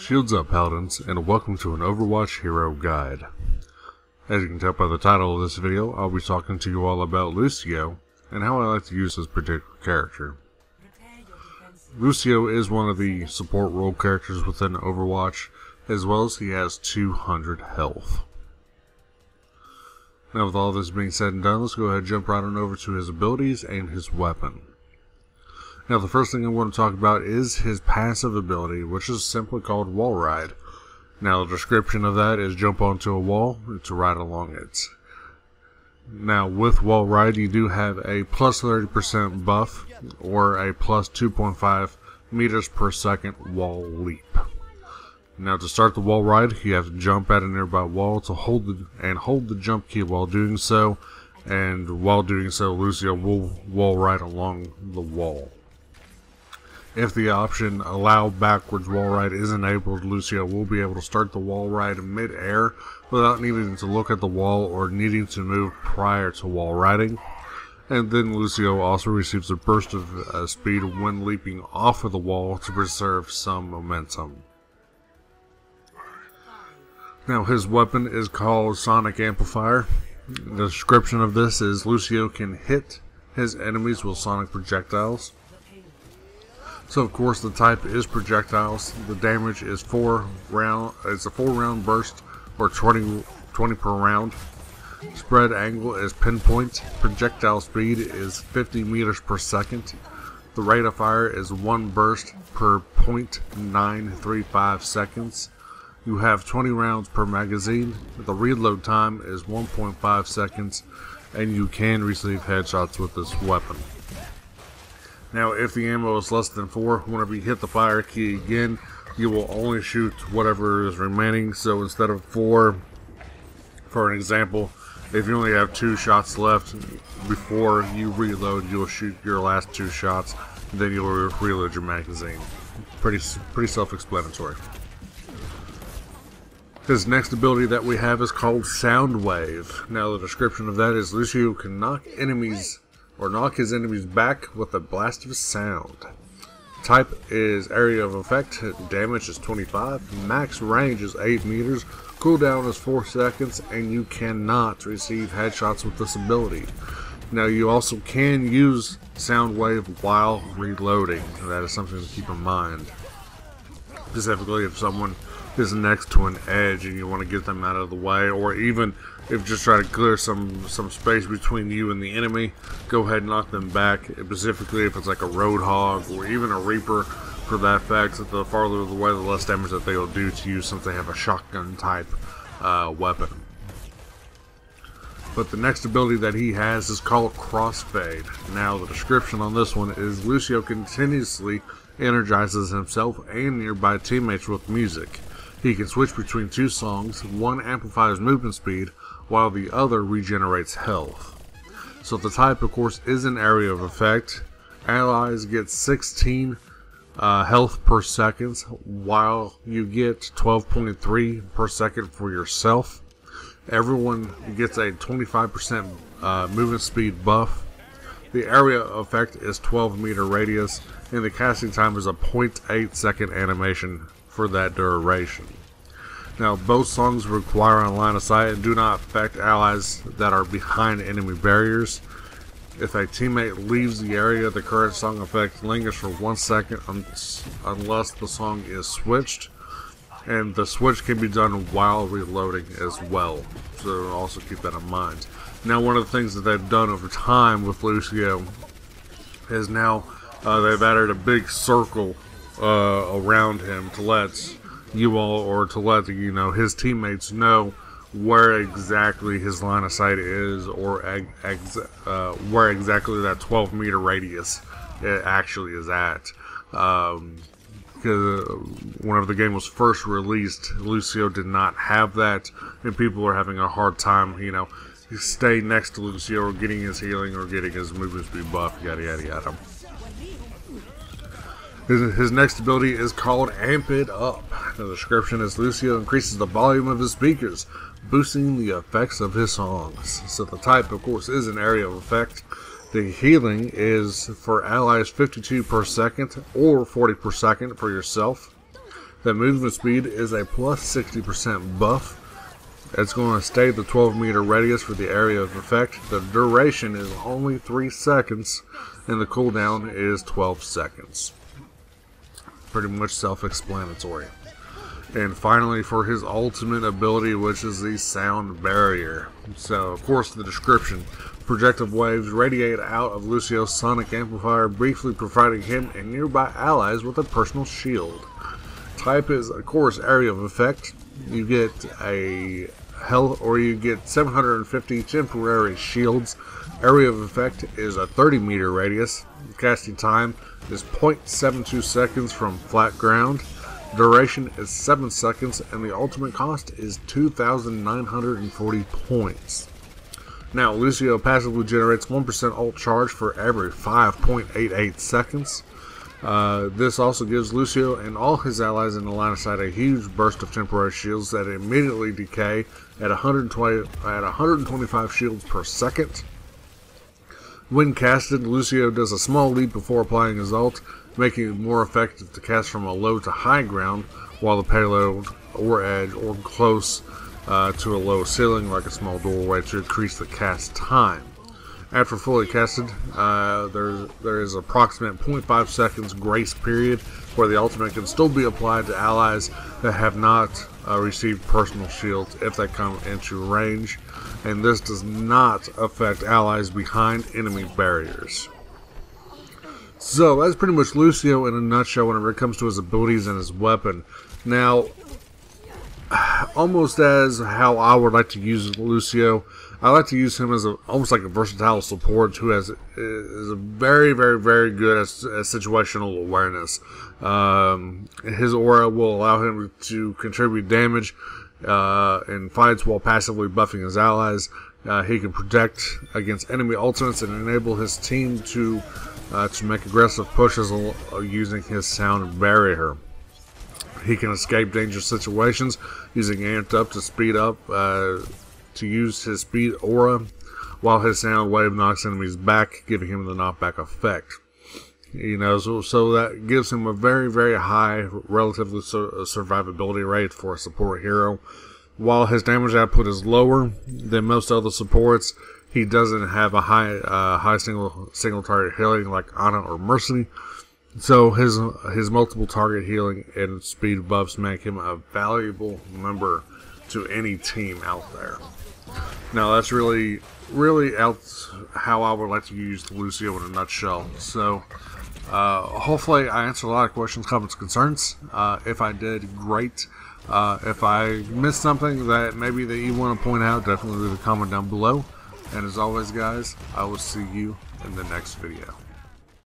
Shields up, Paladins, and welcome to an Overwatch Hero Guide. As you can tell by the title of this video, I'll be talking to you all about Lucio, and how I like to use this particular character. Lucio is one of the support role characters within Overwatch, as well as he has 200 health. Now with all this being said and done, let's go ahead and jump right on over to his abilities and his weapon. Now the first thing I want to talk about is his passive ability, which is simply called Wall Ride. Now the description of that is jump onto a wall to ride along it. Now with Wall Ride you do have a plus 30% buff or a plus 2.5 meters per second wall leap. Now to start the Wall Ride you have to jump at a nearby wall to hold the jump key while doing so, and while doing so Lucio will wall ride along the wall. If the option allow backwards wall ride is enabled, Lucio will be able to start the wall ride in mid-air without needing to look at the wall or needing to move prior to wall riding. And then Lucio also receives a burst of speed when leaping off of the wall to preserve some momentum. Now his weapon is called Sonic Amplifier. The description of this is Lucio can hit his enemies with sonic projectiles. So of course the type is projectiles. The damage is 4 round. It's a 4-round burst, or 20 per round. Spread angle is pinpoint. Projectile speed is 50 meters per second. The rate of fire is 1 burst per 0.935 seconds. You have 20 rounds per magazine. The reload time is 1.5 seconds, and you can receive headshots with this weapon. Now if the ammo is less than 4, whenever you hit the fire key again, you will only shoot whatever is remaining. So instead of 4, for an example, if you only have 2 shots left before you reload, you'll shoot your last 2 shots, then you'll reload your magazine. Pretty self-explanatory. His next ability that we have is called Sound Wave. Now the description of that is Lucio can knock his enemies back with a blast of sound. Type is area of effect, damage is 25, max range is 8 meters, cooldown is 4 seconds, and you cannot receive headshots with this ability. Now you also can use Sound Wave while reloading. That is something to keep in mind. Specifically if someone is next to an edge and you want to get them out of the way, or even if just try to clear some space between you and the enemy, go ahead and knock them back. Specifically if it's like a Roadhog or even a Reaper for that fact, the farther away the less damage that they will do to you since they have a shotgun type weapon. But the next ability that he has is called Crossfade. Now the description on this one is Lucio continuously energizes himself and nearby teammates with music. He can switch between 2 songs, one amplifies movement speed, while the other regenerates health. So the type of course is an area of effect. Allies get 16 health per second, while you get 12.3 per second for yourself. Everyone gets a 25% movement speed buff. The area effect is 12 meter radius, and the casting time is a 0.8 second animation for that duration. Now both songs require a line of sight and do not affect allies that are behind enemy barriers. If a teammate leaves the area, the current song effect lingers for 1 second unless the song is switched, and the switch can be done while reloading as well, so also keep that in mind. Now one of the things that they've done over time with Lucio is now they've added a big circle around him to let you all, or to let his teammates know where exactly his line of sight is, or where exactly that 12 meter radius it actually is at. Because whenever the game was first released, Lucio did not have that, and people were having a hard time, stay next to Lucio or getting his healing or getting his movement speed buff, yada yada yada. His next ability is called Amp It Up. The description is Lucio increases the volume of his speakers, boosting the effects of his songs. So the type, of course, is an area of effect. The healing is for allies 52 per second or 40 per second for yourself. The movement speed is a plus 60% buff. It's going to stay the 12-meter radius for the area of effect. The duration is only 3 seconds, and the cooldown is 12 seconds. Pretty much self-explanatory. And finally, for his ultimate ability, which is the sound barrier. So, of course, the description. Projectile waves radiate out of Lucio's sonic amplifier, briefly providing him and nearby allies with a personal shield. Type is, of course, area of effect. You get a health, or you get 750 temporary shields. Area of effect is a 30-meter radius. Casting time is 0.72 seconds from flat ground. Duration is 7 seconds, and the ultimate cost is 2,940 points. Now, Lucio passively generates 1% ult charge for every 5.88 seconds. This also gives Lucio and all his allies in the line of sight a huge burst of temporary shields that immediately decay at 125 shields per second. When casted, Lucio does a small leap before applying his ult, making it more effective to cast from a low to high ground, while the payload or edge or close to a low ceiling like a small doorway to increase the cast time. After fully casted, there is approximate 0.5 seconds grace period where the ultimate can still be applied to allies that have not received personal shields if they come into range, and this does not affect allies behind enemy barriers. So that's pretty much Lucio in a nutshell whenever it comes to his abilities and his weapon. Now, almost as how I would like to use Lucio, I like to use him as almost like a versatile support who is a very, very, very good at situational awareness. His aura will allow him to contribute damage in fights while passively buffing his allies. He can protect against enemy ultimates and enable his team to make aggressive pushes using his sound barrier. He can escape dangerous situations using amped up to speed up to use his speed aura, while his sound wave knocks enemies back, giving him the knockback effect. You know, so that gives him a very, very high relatively survivability rate for a support hero. While his damage output is lower than most other supports, he doesn't have a high single target healing like Ana or Mercy. So his multiple target healing and speed buffs make him a valuable member to any team out there. Now that's really how I would like to use Lucio in a nutshell. So hopefully I answered a lot of questions, comments, concerns. If I did, great. If I missed something that you want to point out, definitely leave a comment down below. And as always, guys, I will see you in the next video.